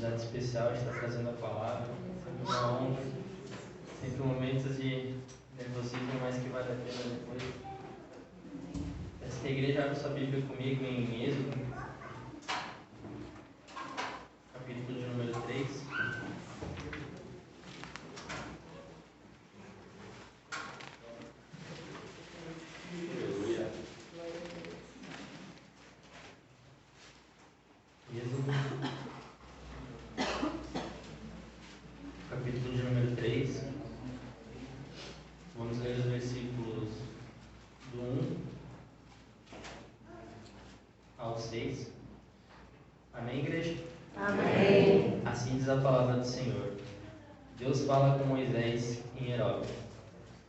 oportunidade especial de estar trazendo a palavra. Sempre uma honra, sempre momentos de nervosismo, mas que vale a pena depois. Peço que a igreja abra sua Bíblia comigo em Êxodo, capítulo de número 3. Capítulo de número 3, vamos ler os versículos do 1 ao 6. Amém, igreja? Amém. Assim diz a palavra do Senhor. Deus fala com Moisés em Herói.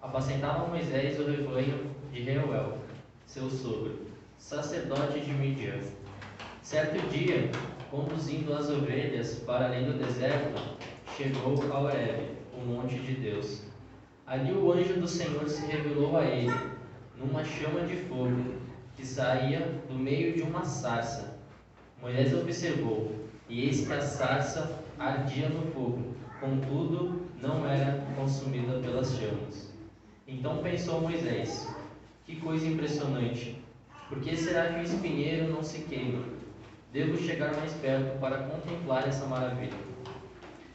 Apacentava Moisés o rebanho de Reuel, seu sogro, sacerdote de Midian. Certo dia, conduzindo as ovelhas para além do deserto, chegou a Horebe, o monte de Deus. Ali o anjo do Senhor se revelou a ele, numa chama de fogo, que saía do meio de uma sarça. Moisés observou, e eis que a sarça ardia no fogo, contudo não era consumida pelas chamas. Então pensou Moisés, que coisa impressionante! Por que será que o espinheiro não se queima? Devo chegar mais perto para contemplar essa maravilha.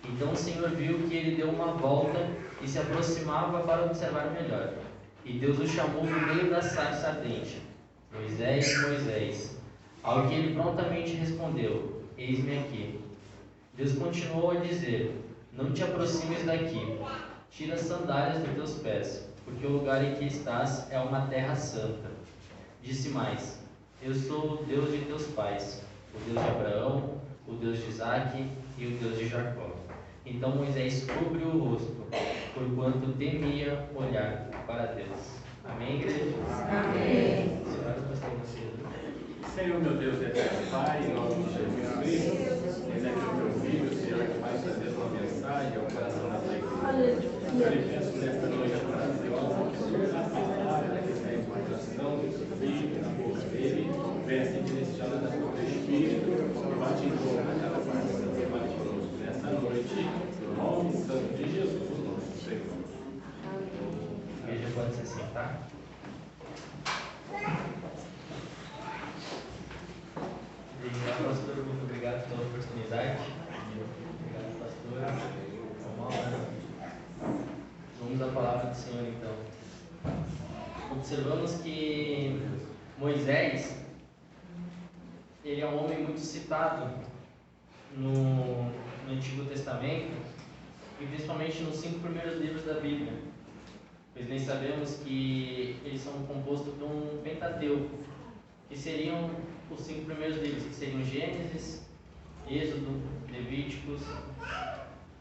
Então o Senhor viu que ele deu uma volta e se aproximava para observar melhor. E Deus o chamou do meio da sarça ardente: Moisés, Moisés. Ao que ele prontamente respondeu: Eis-me aqui. Deus continuou a dizer: Não te aproximes daqui. Tira as sandálias dos teus pés, porque o lugar em que estás é uma terra santa. Disse mais: Eu sou o Deus de teus pais, o Deus de Abraão, o Deus de Isaque e o Deus de Jacó. Então Moisés cobriu o rosto, porquanto temia olhar para Deus. Amém, igreja? Amém. Senhora, pastor Macedo. Senhor, meu Deus, eterno Pai, em nome de Jesus Cristo, eis aqui o teu filho, Senhor, que vai trazer uma mensagem ao coração da tua igreja. Eu lhe peço nesta noite maravilhosa, que o Senhor dá a palavra que está em teu coração, do teu filho, na boca dele, venha ser direcionada pelo teu Espírito, e bate em boca naquela parte que você bate conosco nesta noite, no nome santo de Jesus, nosso Senhor. A igreja pode se sentar. Obrigado, pastor. Muito obrigado pela oportunidade. Obrigado, pastor. É uma honra. Vamos à palavra do Senhor, então. Observamos que Moisés, ele é um homem muito citado no Antigo Testamento e principalmente nos 5 primeiros livros da Bíblia. Pois bem sabemos que eles são compostos de um Pentateuco, que seriam os 5 primeiros livros, que seriam Gênesis, Êxodo, Levíticos,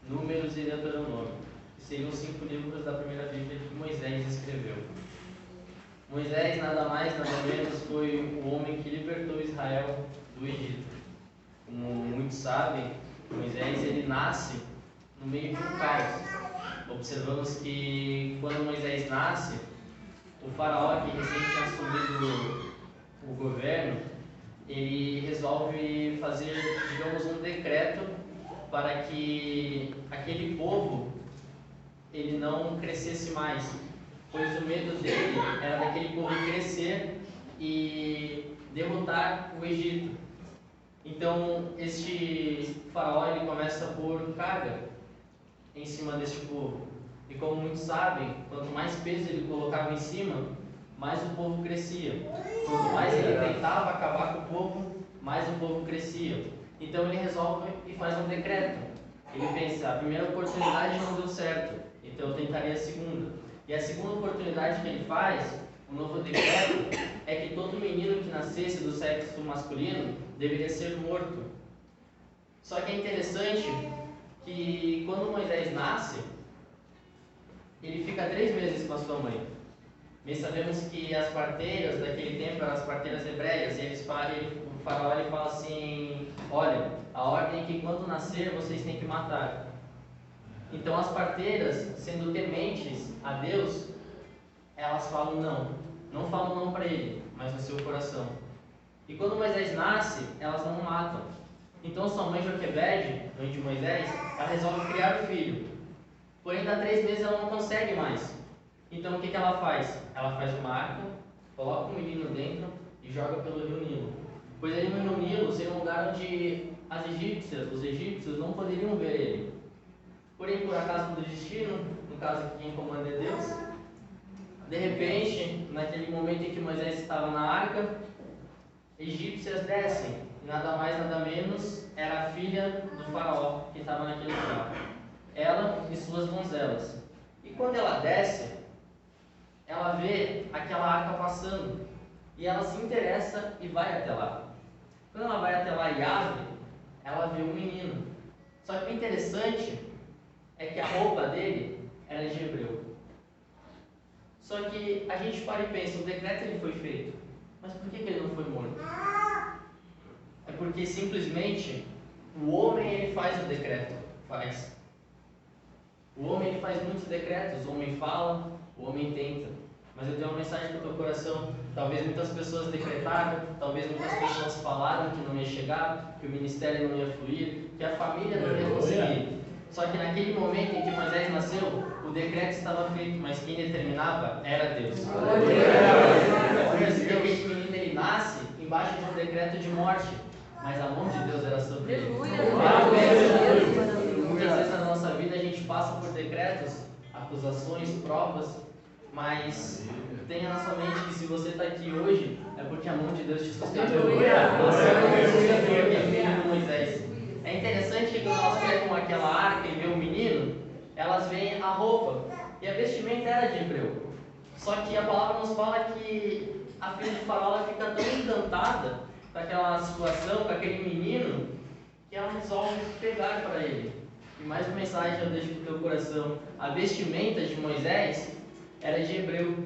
Números e Deuteronômio, que seriam os 5 livros da primeira Bíblia que Moisés escreveu. Moisés, nada mais, nada menos, foi o homem que libertou Israel do Egito. Como muitos sabem, Moisés ele nasce no meio de um caos. Observamos que quando Moisés nasce, o faraó, que recém tinha assumido o governo, ele resolve fazer, digamos, um decreto para que aquele povo ele não crescesse mais, pois o medo dele era daquele povo crescer e derrotar o Egito. Então este faraó ele começa a pôr carga em cima deste povo, e como muitos sabem, quanto mais peso ele colocava em cima, mais o povo crescia. Quanto mais ele tentava acabar com o povo, mais o povo crescia. Então ele resolve e faz um decreto. Ele pensa: a primeira oportunidade não deu certo, então eu tentaria a segunda. E a segunda oportunidade que ele faz, o novo decreto, é que todo menino que nascesse do sexo masculino deveria ser morto. Só que é interessante que quando Moisés nasce, ele fica 3 meses com a sua mãe. Nós sabemos que as parteiras daquele tempo eram as parteiras hebreias, e o faraó ele fala assim: olha, a ordem é que quando nascer vocês têm que matar. Então as parteiras, sendo tementes a Deus, elas falam não falam não para ele, mas no seu coração. E quando Moisés nasce, elas não matam. Então sua mãe Joquebede, mãe de Moisés, ela resolve criar o filho. Porém, dá 3 meses ela não consegue mais. Então o que ela faz? Ela faz uma arca, coloca o menino dentro e joga pelo rio Nilo. Pois ali no rio Nilo seria um lugar onde os egípcios não poderiam ver ele. Porém, por acaso do destino, no caso que quem comanda é Deus, de repente, naquele momento em que Moisés estava na arca, egípcias descem, e nada mais nada menos era a filha do faraó que estava naquele lugar, ela e suas donzelas. E quando ela desce, ela vê aquela arca passando, e ela se interessa e vai até lá. Quando ela vai até lá e abre, ela vê um menino. Só que o interessante é que a roupa dele era de hebreu. Só que a gente para e pensa, o decreto ele foi feito, mas por que ele não foi morto? É porque simplesmente o homem ele faz o decreto, faz. O homem ele faz muitos decretos, o homem fala, o homem tenta. Mas eu tenho uma mensagem para o teu coração. Talvez muitas pessoas decretaram, talvez muitas pessoas falaram que não ia chegar, que o ministério não ia fluir, que a família não ia conseguir. Só que naquele momento em que Moisés nasceu, o decreto estava feito, mas quem determinava era Deus. É por isso que aquele menino ele nasce embaixo de um decreto de morte, mas a mão de Deus era sobre ele. Muitas vezes na nossa vida a gente passa por decretos, acusações, provas, mas tenha na sua mente que se você está aqui hoje, é porque a mão de Deus te sustentou. Moisés. É interessante que quando elas pegam aquela arca e vê o menino, elas veem a roupa, e a vestimenta era de hebreu. Só que a palavra nos fala que a filha de Faraó ela fica tão encantada com aquela situação, com aquele menino, que ela resolve pegar para ele. E mais uma mensagem eu deixo para o teu coração: a vestimenta de Moisés era de hebreu.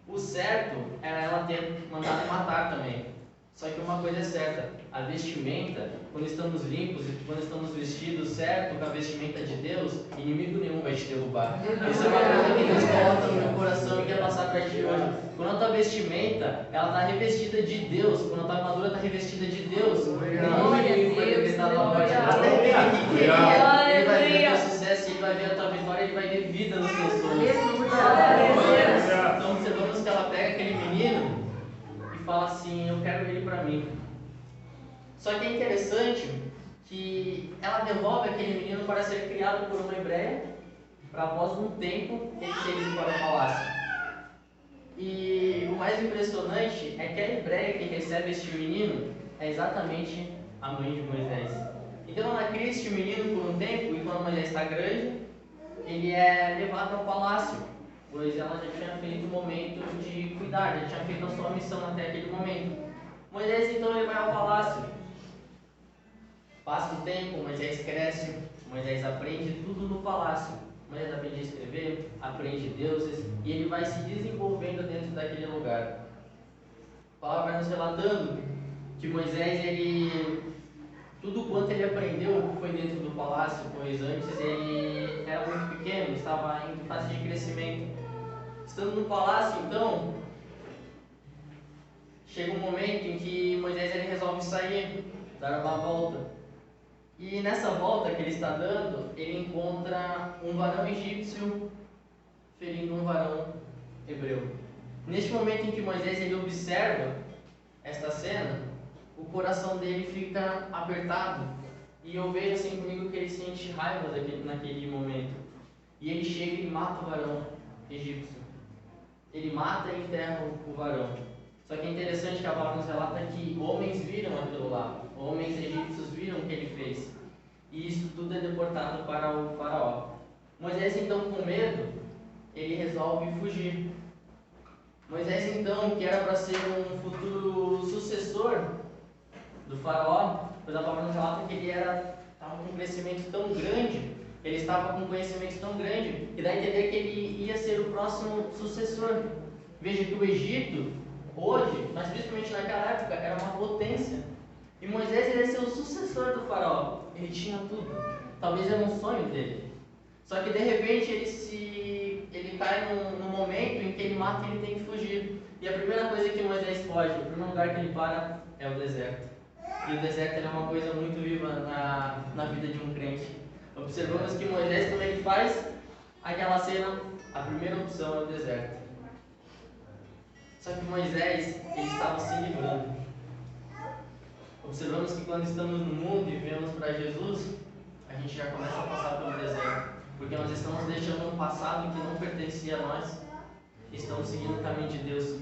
O certo era ela ter mandado matar também. Só que uma coisa é certa: a vestimenta, quando estamos limpos e quando estamos vestidos certo com a vestimenta de Deus, inimigo nenhum vai te derrubar. Isso é uma coisa que Deus coloca no meu coração e quer passar para ti hoje. Quando a tua vestimenta ela está revestida de Deus, quando a tua armadura está revestida de Deus, nenhum inimigo vai decretar a tua morte. Até aquele que queria, ele vai ver o teu sucesso, ele vai ver a tua vitória, ele vai ver vida nos teus sonhos. Então observamos que ela pega aquele menino e fala assim: eu quero ele para mim. Só que é interessante que ela devolve aquele menino para ser criado por uma hebreia, para após um tempo ele ser ido para o palácio. E o mais impressionante é que a hebreia que recebe este menino é exatamente a mãe de Moisés. Então ela cria este menino por um tempo, e quando Moisés está grande, ele é levado ao palácio, pois ela já tinha feito o momento de cuidar, já tinha feito a sua missão até aquele momento. Moisés então ele vai ao palácio. Passa o tempo, Moisés cresce, Moisés aprende tudo no palácio. Moisés aprende a escrever, aprende deuses, e ele vai se desenvolvendo dentro daquele lugar. A palavra vai nos relatando que Moisés, tudo quanto ele aprendeu foi dentro do palácio, pois antes ele era muito pequeno, estava em fase de crescimento. Estando no palácio, então, chega um momento em que Moisés ele resolve sair, dar uma volta. E nessa volta que ele está dando, ele encontra um varão egípcio ferindo um varão hebreu. Neste momento em que Moisés ele observa esta cena, o coração dele fica apertado. E eu vejo assim comigo que ele sente raiva naquele momento. E ele chega e mata o varão egípcio. Ele mata e enterra o varão. Só que é interessante que a palavra nos relata que homens viram aquilo lá. Homens egípcios viram o que ele fez. E isso tudo é deportado para o faraó. Moisés então, com medo, ele resolve fugir. Moisés então, que era para ser um futuro sucessor do faraó, pois a palavra nos relata que ele estava com um crescimento tão grande, ele estava com um conhecimento tão grande, que dá a entender que ele ia ser o próximo sucessor. Veja que o Egito, hoje, mas principalmente naquela época, era uma potência. E Moisés ele ia ser o sucessor do faraó. Ele tinha tudo. Talvez era um sonho dele. Só que de repente ele cai num momento em que ele mata e ele tem que fugir. E a primeira coisa que Moisés foge, o primeiro lugar que ele para é o deserto. E o deserto ele é uma coisa muito viva na vida de um crente. Observamos que Moisés, quando ele faz aquela cena, a primeira opção é o deserto. Só que Moisés, ele estava se livrando. Observamos que quando estamos no mundo e viemos para Jesus, a gente já começa a passar pelo deserto. Porque nós estamos deixando um passado que não pertencia a nós e estamos seguindo o caminho de Deus.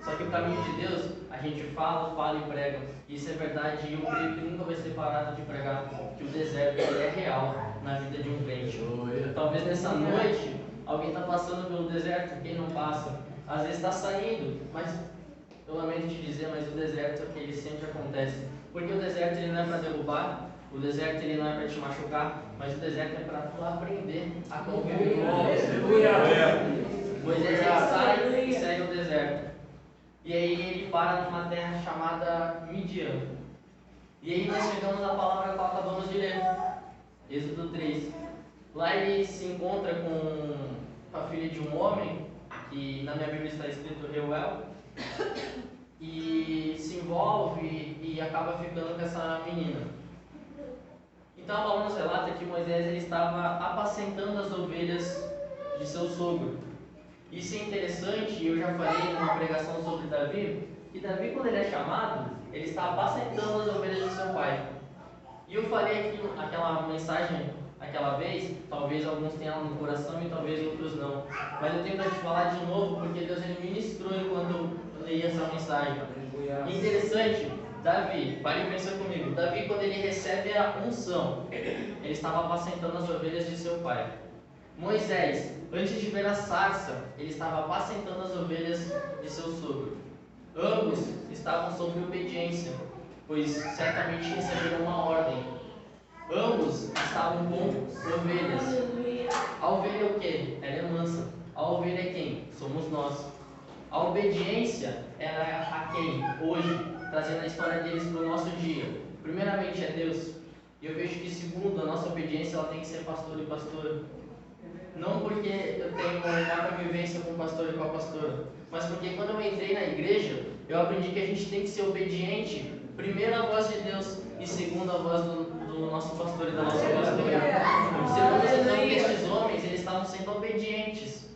Só que o caminho de Deus, a gente fala e prega. Isso é verdade e eu creio que nunca vai ser parado de pregar. Que o deserto ele é real na vida de um crente. Talvez nessa noite, alguém está passando pelo deserto, quem não passa? Às vezes está saindo, mas eu lamento te dizer, mas o deserto ele sempre acontece. Porque o deserto ele não é para derrubar, o deserto ele não é para te machucar, mas o deserto é para tu aprender a conviver com Deus. Moisés ele sai e segue o deserto. E aí ele para numa terra chamada Midian. E aí nós chegamos à palavra que acabamos de ler, Êxodo 3. Lá ele se encontra com a filha de um homem, que na minha Bíblia está escrito Reuel, e se envolve e acaba ficando com essa menina. Então a palavra nos relata que Moisés ele estava apacentando as ovelhas de seu sogro. Isso é interessante, eu já falei numa pregação sobre Davi, que Davi, quando ele é chamado, ele está apacentando as ovelhas de seu pai. E eu falei aquela mensagem aquela vez, talvez alguns tenham no coração e talvez outros não. Mas eu tenho para te falar de novo, porque Deus ele ministrou enquanto eu li essa mensagem. Interessante, Davi, pare e pensa comigo. Davi, quando ele recebe a unção, ele estava apacentando as ovelhas de seu pai. Moisés, antes de ver a sarça, ele estava apacentando as ovelhas de seu sogro. Ambos estavam sob obediência, pois certamente receberam uma ordem. Ambos estavam com ovelhas. A ovelha é o quê? Ela é mansa. A ovelha é quem? Somos nós. A obediência ela é a quem? Hoje, trazendo a história deles para o nosso dia. Primeiramente é Deus. E eu vejo que segundo, a nossa obediência ela tem que ser pastor e pastora. Não porque eu tenho uma convivência com o pastor e com a pastora, mas porque quando eu entrei na igreja, eu aprendi que a gente tem que ser obediente, primeiro à voz de Deus e segundo à voz do nosso pastor e da nossa pastora. Observamos então que estes homens, eles estavam sendo obedientes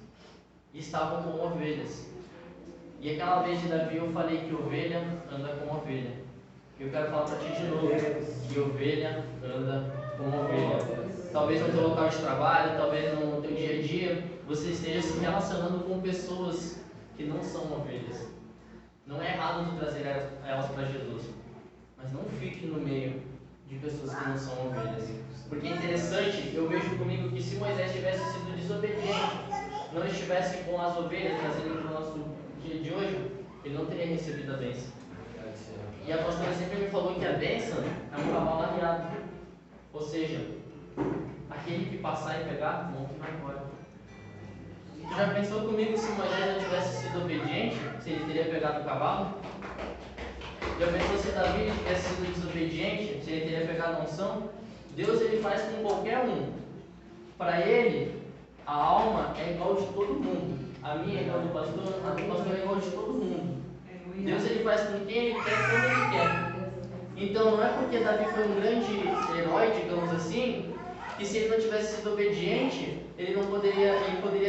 e estavam com ovelhas. E aquela vez de Davi eu falei que ovelha anda com ovelha. E eu quero falar para ti de novo, que ovelha anda com ovelha. Talvez no teu local de trabalho, talvez no teu dia a dia, você esteja se relacionando com pessoas que não são ovelhas. Não é errado tu trazer elas para Jesus, mas não fique no meio de pessoas que não são ovelhas. Porque é interessante, eu vejo comigo que se Moisés tivesse sido desobediente, não estivesse com as ovelhas trazendo para o nosso dia de hoje, ele não teria recebido a bênção. E a pastora sempre me falou que a bênção é um cavalo arriado. Ou seja, aquele que passar e pegar, monta e vai embora. Tu já pensou comigo se Moisés não tivesse sido obediente, se ele teria pegado o cavalo? Já pensou se Davi tivesse sido desobediente, se ele teria pegado a unção? Deus ele faz com qualquer um. Para ele, a alma é igual de todo mundo. A minha é igual do pastor, a do pastor é igual de todo mundo. Deus ele faz com quem ele quer, quando ele quer. Então não é porque Davi foi um grande herói, digamos assim, que se ele não tivesse sido obediente, ele poderia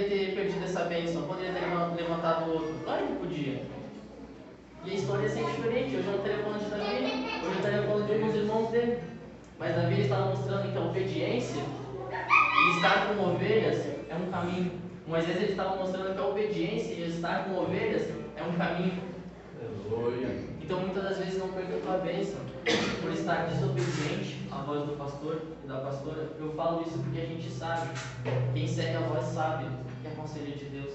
ter perdido essa bênção, poderia ter levantado o outro. Claro que podia. E a história é sempre diferente. Hoje eu não estaria falando de Davi, hoje eu estaria falando de alguns irmãos dele. Mas Davi ele estava mostrando que a obediência e estar com ovelhas é um caminho. Moisés ele estava mostrando que a obediência e estar com ovelhas é um caminho. Então muitas das vezes não perca a tua bênção por estar desobediente à voz do pastor e da pastora. Eu falo isso porque a gente sabe. Quem segue a voz sabe que é conselho de Deus.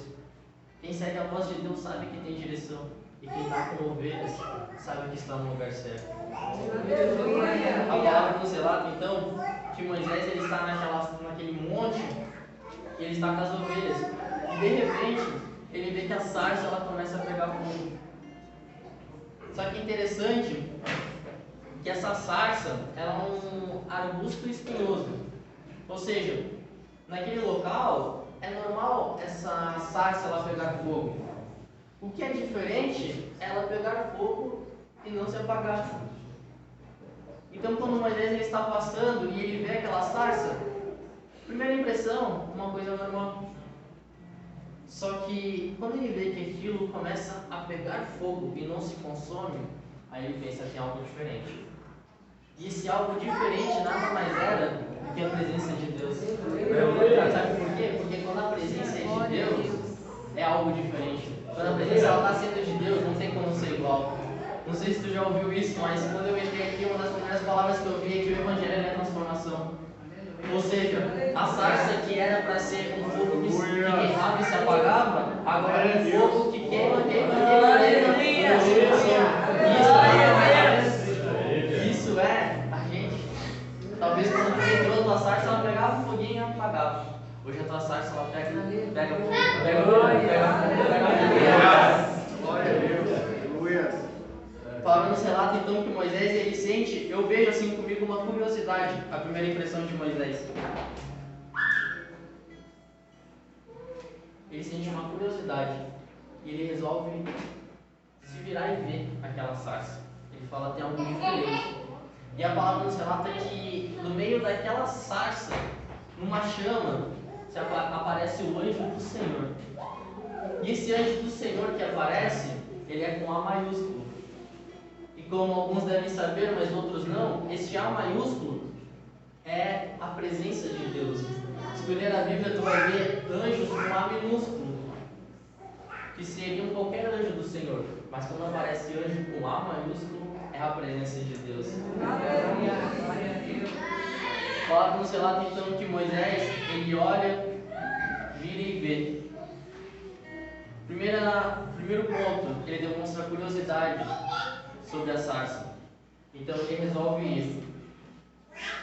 Quem segue a voz de Deus sabe que tem direção. E quem está com ovelhas sabe que está no lugar certo. A palavra nos relata então que Moisés ele está naquele monte e ele está com as ovelhas. E de repente ele vê que a sarça ela começa a pegar fogo. Só que interessante que essa sarça ela é um arbusto espinhoso. Ou seja, naquele local é normal essa sarça ela pegar fogo. O que é diferente é ela pegar fogo e não se apagar. está passando e ele vê aquela sarça, primeira impressão, uma coisa normal. Só que quando ele vê que aquilo começa a pegar fogo e não se consome, aí ele pensa que tem algo diferente. E esse algo diferente nada mais era do que a presença de Deus. Sabe por quê? Porque quando a presença é de Deus, é algo diferente. Quando a presença está sendo de Deus, não tem como ser igual. Não sei se tu já ouviu isso, mas quando eu entrei aqui, uma das primeiras palavras que eu vi é que o Evangelho é transformação. Ou seja, a sarça que era para ser um fogo que queimava e se apagava, agora é um fogo que queima. Isso é a gente. Talvez quando tu entrou a tua sarça, ela pegava um foguinho e apagava. Hoje a tua sarça ela pega fogo. Glória a Deus. Palavra nos relata então que Moisés ele sente, eu vejo assim comigo uma curiosidade, a primeira impressão de Moisés. Ele sente uma curiosidade e ele resolve se virar e ver aquela sarça. Ele fala tem algo diferente. E a palavra nos relata que no meio daquela sarça, numa chama, aparece o anjo do Senhor. E esse anjo do Senhor que aparece, ele é com A maiúsculo. E como alguns devem saber, mas outros não, este A maiúsculo é a presença de Deus. Se tu ler a Bíblia, tu vai ver anjos com A minúsculo, que seriam qualquer anjo do Senhor. Mas quando aparece anjo com A maiúsculo, é a presença de Deus. A palavra nos relata então que Moisés, ele olha, vira e vê. Primeiro ponto, ele demonstra curiosidade sobre a sarça. Então ele resolve ir.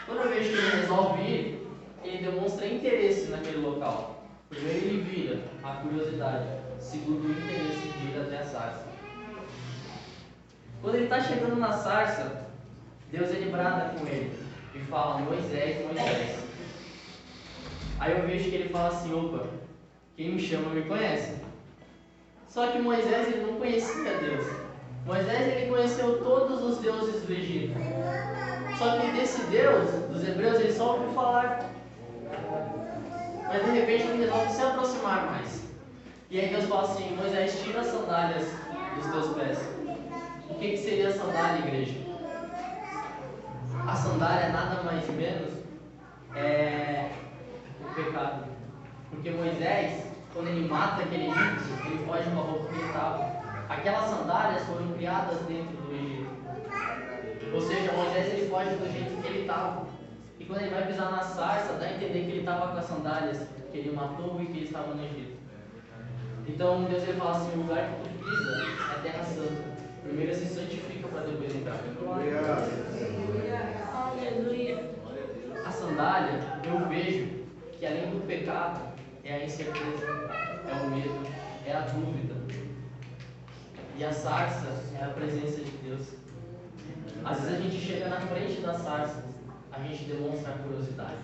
Quando eu vejo que ele resolve ir, ele demonstra interesse naquele local. Primeiro ele vira, a curiosidade. Segundo, o interesse de ir até a sarça. Quando ele está chegando na sarça, Deus ele brada com ele e fala: Moisés, Moisés. Aí eu vejo que ele fala assim: opa, quem me chama me conhece. Só que Moisés ele não conhecia Deus. Moisés ele conheceu todos os deuses do Egito. Só que desse Deus, dos hebreus, ele só ouviu falar. Mas de repente ele resolve se aproximar mais. E aí Deus fala assim: Moisés, tira as sandálias dos teus pés. O que seria a sandália, igreja? A sandália nada mais ou menos é o pecado. Porque Moisés, quando ele mata aquele egípcio, ele foge com a roupa que ele estava. Aquelas sandálias foram criadas dentro do Egito. Ou seja, Moisés ele foge do jeito que ele estava. E quando ele vai pisar na sarça, dá a entender que ele estava com as sandálias que ele matou e que ele estava no Egito. Então Deus ele fala assim: o lugar que tu pisa é terra santa. Primeiro se santifica para depois entrar. Aleluia. A sandália, eu vejo que além do pecado, é a incerteza, é o medo, é a dúvida. E a sarça é a presença de Deus. Às vezes a gente chega na frente da sarça, a gente demonstra a curiosidade,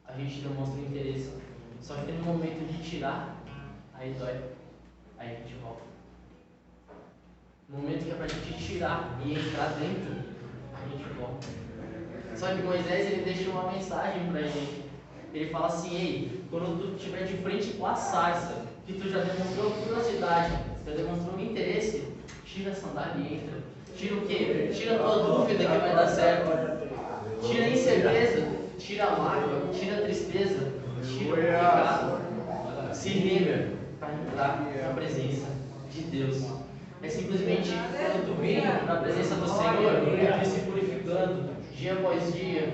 a gente demonstra o interesse. Só que no momento de tirar, aí dói, aí a gente volta. No momento que é pra gente tirar e entrar dentro, a gente volta. Só que Moisés ele deixa uma mensagem pra gente. Ele fala assim: ei, quando tu estiver de frente com a sarça, que tu já demonstrou curiosidade, já demonstrou interesse, tira a sandália e entra. Tira o quê? Tira a tua dúvida que vai dar certo. Tira a incerteza, tira a mágoa, tira a tristeza, tira o pecado. Se liga para entrar na presença de Deus. É simplesmente quando tu vem na presença do Senhor, tu se purificando, dia após dia,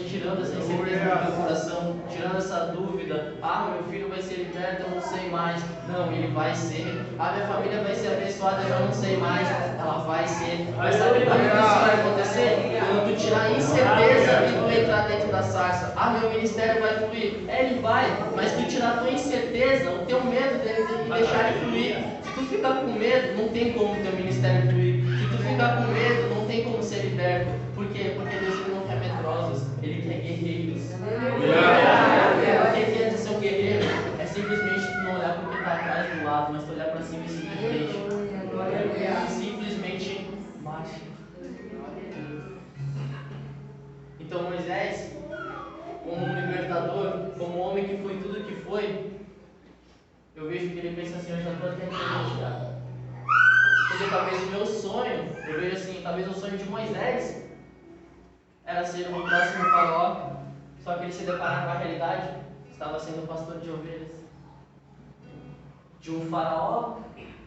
tirando essa incerteza do teu coração, tirando essa dúvida: ah, meu filho vai ser liberto, eu não sei mais. Não, ele vai ser. Ah, minha família vai ser abençoada, eu já não sei mais. Ela vai ser. Mas sabe quando isso vai acontecer? Quando tu tirar a incerteza e tu entrar dentro da sarça. Ah, meu ministério vai fluir. Ele vai, mas tu tirar a tua incerteza, o teu medo dele e deixar ele fluir. Se tu ficar com medo, não tem como o teu ministério fluir. Se tu ficar com medo, não tem como ser liberto. Por quê? Porque Deus ele não quer medrosos, Ele quer guerreiros. O que quer dizer ser um guerreiro? É simplesmente tu não olhar para o que está atrás do lado, mas tu olhar para cima e seguir em frente. Simplesmente marcha. Então Moisés, como um libertador, como um homem que foi tudo que foi, eu vejo que ele pensa assim, eu já estou até aqui já. Porque talvez o meu sonho, eu vejo assim, talvez o sonho de Moisés era ser o próximo faraó, só que ele se deparar com a realidade, estava sendo pastor de ovelhas. De um faraó,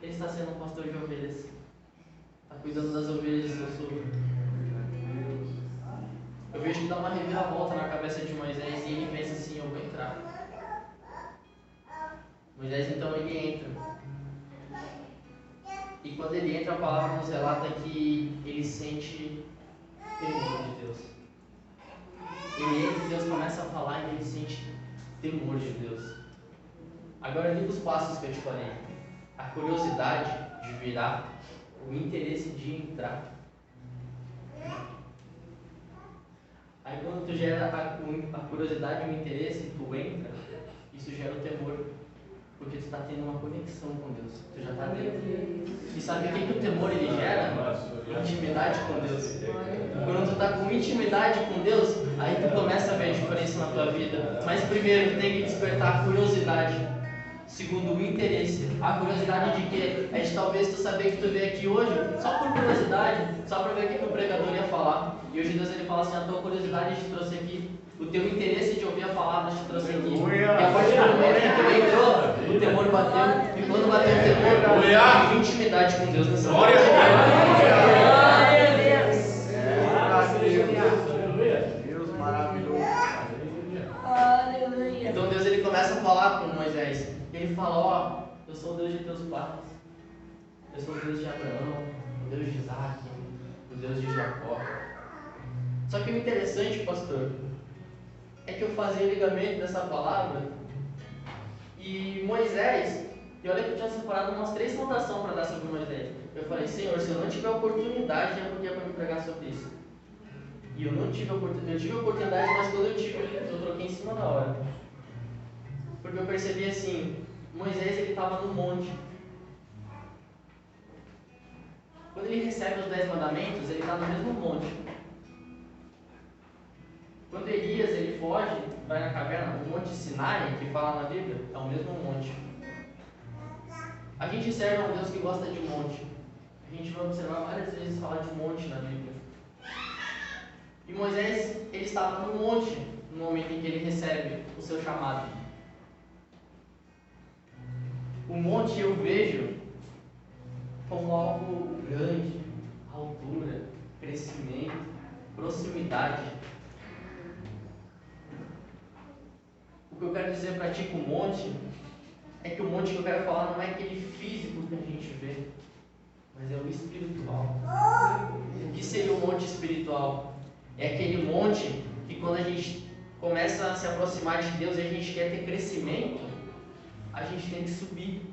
ele está sendo um pastor de ovelhas. Está cuidando das ovelhas de seu sogro. Eu vejo que dá uma reviravolta na cabeça de Moisés e ele pensa assim, eu vou entrar. Moisés então ele entra. E quando ele entra, a palavra nos relata que ele sente temor de Deus. Ele entra e Deus começa a falar e ele sente temor de Deus. Agora liga os passos que eu te falei. A curiosidade de virar, o interesse de entrar. Aí quando tu gera a curiosidade e o interesse, tu entra, isso gera o temor. Porque tu está tendo uma conexão com Deus. Tu já está dentro. E sabe o que o temor ele gera? Intimidade com Deus. Quando tu está com intimidade com Deus, aí tu começa a ver a diferença na tua vida. Mas primeiro tem que despertar a curiosidade. Segundo, o interesse. A curiosidade de quê? É de talvez tu saber que tu veio aqui hoje só por curiosidade, só para ver o que o pregador ia falar. E hoje Deus ele fala assim, a tua curiosidade te trouxe aqui. O teu interesse de ouvir a palavra te trouxe aqui. E a partir do momento que tu entrou, o temor bateu. E quando bateu o temor, houve intimidade com Deus nessa hora. Deus maravilhoso. Então Deus ele começa a falar com Moisés. Ele fala, ó, eu sou o Deus de teus pais. Eu sou o Deus de Abraão, o Deus de Isaac, o Deus de Jacó. Só que o interessante, pastor, é que eu fazia ligamento dessa palavra e Moisés, e olha que eu tinha separado umas 3 anotações para dar sobre Moisés. Eu falei, Senhor, se eu não tiver oportunidade, é porque é para me pregar sobre isso. E eu não tive oportunidade, eu tive oportunidade, mas quando eu tive, eu troquei em cima da hora. Porque eu percebi assim, Moisés ele estava no monte. Quando ele recebe os 10 mandamentos, ele está no mesmo monte. Quando Elias ele foge, vai na caverna, o Monte Sinai, que fala na Bíblia, é o mesmo monte. A gente serve a um Deus que gosta de monte. A gente vai observar várias vezes falar de monte na Bíblia. E Moisés, ele estava no monte, no momento em que ele recebe o seu chamado. O monte eu vejo como algo grande, altura, crescimento, proximidade. O que eu quero dizer para ti com o monte é que o monte que eu quero falar não é aquele físico que a gente vê, mas é o espiritual. O que seria o monte espiritual? É aquele monte que quando a gente começa a se aproximar de Deus e a gente quer ter crescimento, a gente tem que subir.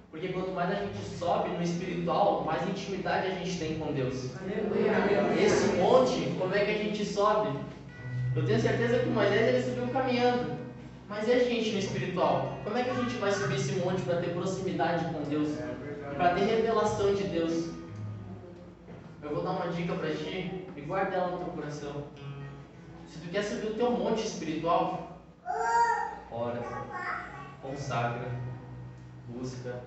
Porque quanto mais a gente sobe no espiritual, mais intimidade a gente tem com Deus. Esse monte, como é que a gente sobe? Eu tenho certeza que Moisés ele subiu caminhando. Mas e a gente no espiritual? Como é que a gente vai subir esse monte para ter proximidade com Deus? Para ter revelação de Deus? Eu vou dar uma dica para ti e guarda ela no teu coração. Se tu quer subir o teu monte espiritual, ora, consagra, busca,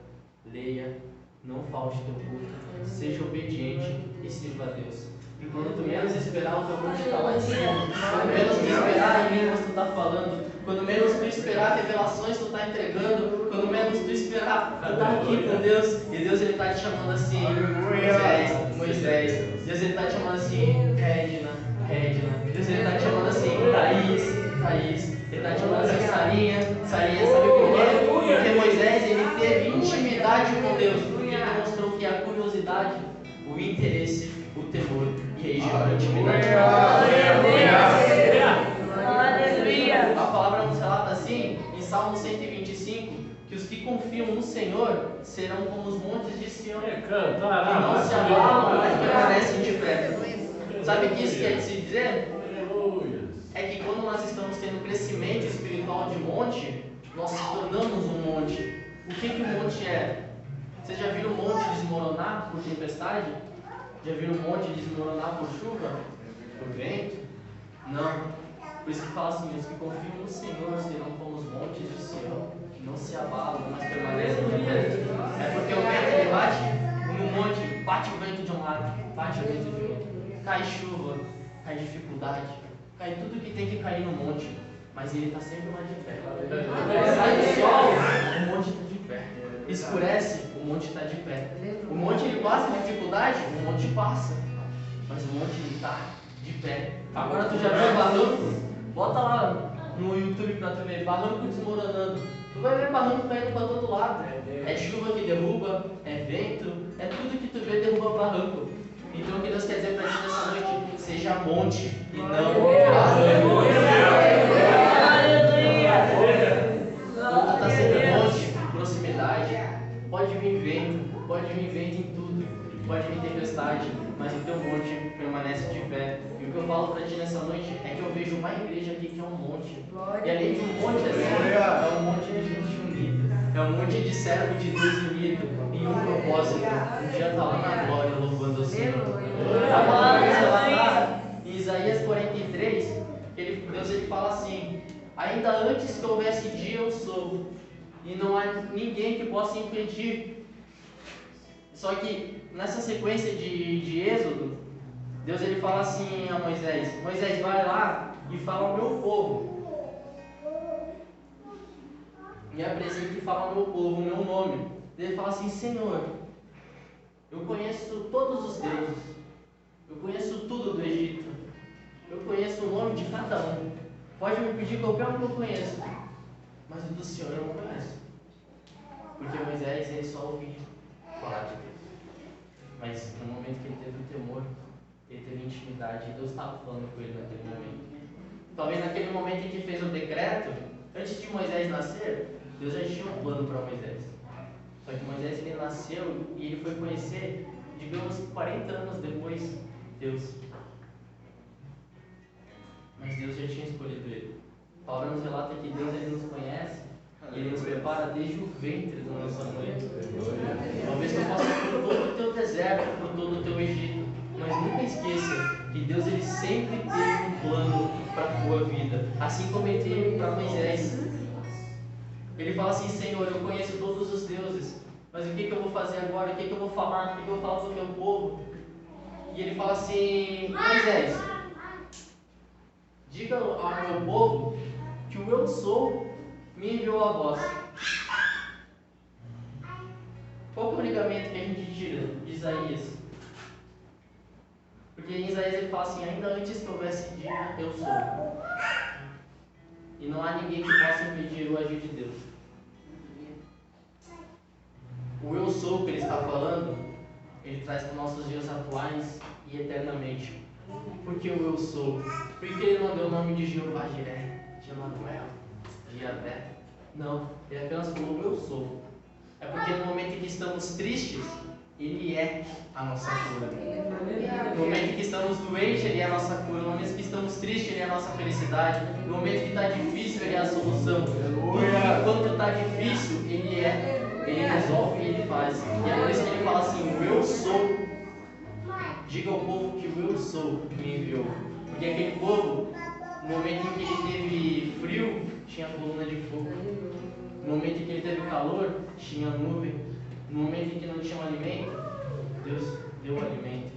leia, não falte teu culto, seja obediente e sirva a Deus. E quando tu menos esperar, o teu monte está lá em cima. Quando menos tu esperar, em línguas tu está falando. Quando menos tu esperar, revelações tu está entregando. Quando menos tu esperar, tu está aqui com Deus. E Deus ele está te chamando assim, Moisés. Deus ele está te chamando assim, Regina. Deus ele está te chamando assim, Thaís. Ele está te chamando assim, Sarinha. Sabe por quê? Porque Moisés ele teve intimidade com Deus. Porque ele demonstrou que a curiosidade, o interesse, o temor, e aí gerou intimidade. Aleluia. A palavra nos relata assim, em Salmo 125, que os que confiam no Senhor serão como os montes de Sião, que não se abalam, mas permanecem de pé. Sabe o que isso quer dizer? É que quando nós estamos tendo crescimento espiritual de monte, nós se tornamos um monte. O que o monte é? Vocês já viram o monte desmoronar por tempestade? Já viram o monte desmoronar por chuva? Por vento? Não. Por isso que fala assim, os que confiam no Senhor serão como os montes de Sião, que não se abalam, mas permanecem de pé. É porque o vento ele bate no monte, bate o vento de um lado, bate o vento de outro. Cai chuva, cai dificuldade, cai tudo que tem que cair no monte, mas ele está sempre lá de pé. Sai o sol, o monte está de pé. Escurece, o monte está de pé. O monte ele passa dificuldade, o monte passa, mas o monte ele está de pé. Agora tu já viu barranco? Bota lá no YouTube pra tu ver, barranco desmoronando. Tu vai ver barranco caindo pra todo lado. É chuva que derruba, é vento, é tudo que tu vê derruba barranco. Então o que Deus quer dizer pra ti nessa noite? Seja monte e não barranco. Quando tu tá sendo monte, proximidade, pode vir vento em tudo, pode vir tempestade, mas o teu monte permanece de pé. E o que eu falo pra ti nessa noite é que eu vejo uma igreja aqui que é um monte. E além de um monte assim, é um monte de gente unida. É um monte de servo de Deus unido em um propósito. Um dia tá lá na glória louvando o Senhor. A palavra diz lá em Isaías 43, Deus ele fala assim: ainda antes que houvesse dia eu sou, e não há ninguém que possa impedir. Só que nessa sequência de Êxodo, Deus ele fala assim a Moisés: Moisés, vai lá e fala ao meu povo. Me apresenta e fala ao meu povo o meu nome. Ele fala assim: Senhor, eu conheço todos os deuses, eu conheço tudo do Egito, eu conheço o nome de cada um. Pode me pedir qualquer um que eu conheço, mas o do Senhor eu não conheço. Porque Moisés ele só ouvia falar de Deus. Mas no momento que ele teve o temor, ele teve intimidade, e Deus estava falando com ele naquele momento. Talvez naquele momento em que fez o decreto, antes de Moisés nascer, Deus já tinha um plano para Moisés. Só que Moisés ele nasceu e ele foi conhecer, digamos, 40 anos depois, Deus. Mas Deus já tinha escolhido ele. A palavra nos relata que Deus ele nos conhece e ele nos prepara desde o ventre da nossa mãe. Talvez tu possa por todo o teu deserto, por todo o teu Egito, mas nunca esqueça que Deus ele sempre teve um plano para a tua vida, assim como ele teve para Moisés. Ele fala assim: Senhor, eu conheço todos os deuses, mas o que eu vou fazer agora? O que eu vou falar? O que eu vou falar para o meu povo? E ele fala assim: Moisés, diga ao meu povo que o eu sou me enviou a vós. Qual que é o ligamento que a gente tira de Isaías? Porque em Isaías ele fala assim: ainda antes que houvesse dia, eu sou. E não há ninguém que possa impedir o agir de Deus. O eu sou que ele está falando, ele traz para os nossos dias atuais e eternamente. Por que o eu sou? Porque ele não deu o nome de Jeová Jiré, de Emanuel, de Yahvé. Não, ele apenas falou: eu sou. É porque no momento em que estamos tristes, ele é a nossa cura. No momento em que estamos doentes, ele é a nossa cura. No momento em que estamos tristes, ele é a nossa felicidade. No momento que está difícil, ele é a solução. Quando está difícil, ele resolve e ele faz. E é por isso que ele fala assim: o eu sou. Diga ao povo que o eu sou me enviou. Porque aquele povo, no momento em que ele teve frio, tinha coluna de fogo. No momento em que ele teve calor, tinha nuvem. No momento em que não tinha um alimento, Deus deu o alimento.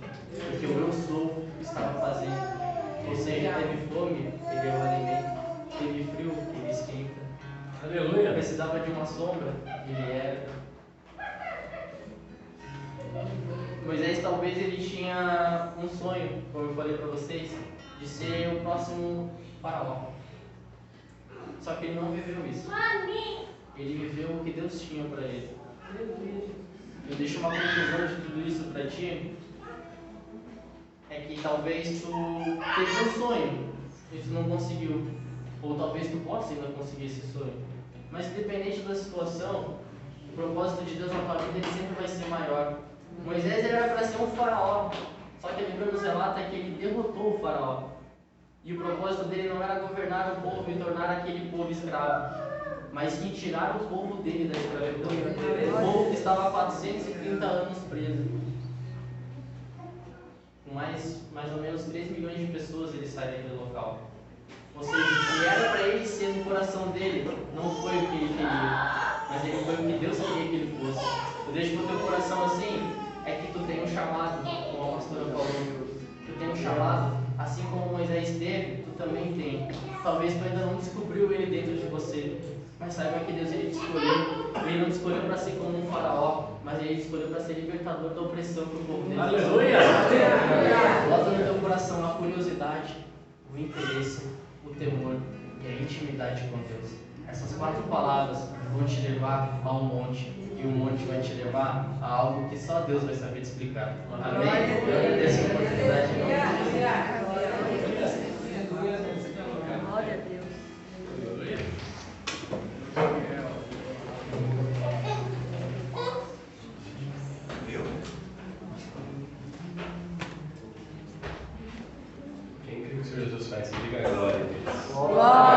Porque o eu sou estava fazendo. Ou seja, teve fome, ele deu o alimento. Teve frio, ele esquenta. Aleluia. Precisava de uma sombra, ele era. Moisés talvez ele tinha um sonho, como eu falei para vocês, de ser o próximo faraó. Só que ele não viveu isso. Ele viveu o que Deus tinha para ele. Eu deixo uma conclusão de tudo isso para ti. É que talvez tu teve um sonho e tu não conseguiu. Ou talvez tu possa ainda conseguir esse sonho. Mas independente da situação, o propósito de Deus na tua vida ele sempre vai ser maior. Moisés ele era para ser um faraó. Só que a Bíblia nos relata que ele derrotou o faraó. E o propósito dele não era governar o povo e tornar aquele povo escravo, mas sim tirar o povo dele da escravidão. O povo que estava há 430 anos preso. Com mais ou menos 3 milhões de pessoas ele sai daquele local. Ou seja, o que era para ele ser no coração dele, não foi o que ele queria, mas ele foi o que Deus queria que ele fosse. Eu deixo pro teu coração assim, é que tu tem um chamado, como a pastora falou, tu tem um chamado, assim como Moisés teve, tu também tem. Talvez tu ainda não descobriu ele dentro de você, mas saiba que Deus ele te escolheu. Ele não te escolheu para ser como um faraó, mas ele te escolheu para ser libertador da opressão que o povo dele. Aleluia! Bota no teu coração a curiosidade, o interesse, o temor e a intimidade com Deus. Essas 4 palavras vão te levar a um monte, e o monte vai te levar a algo que só Deus vai saber te explicar. Amém? Eu agradeço a oportunidade. Glória a Deus. Quem crê que o Senhor Jesus faz, se diga glória a Deus. Glória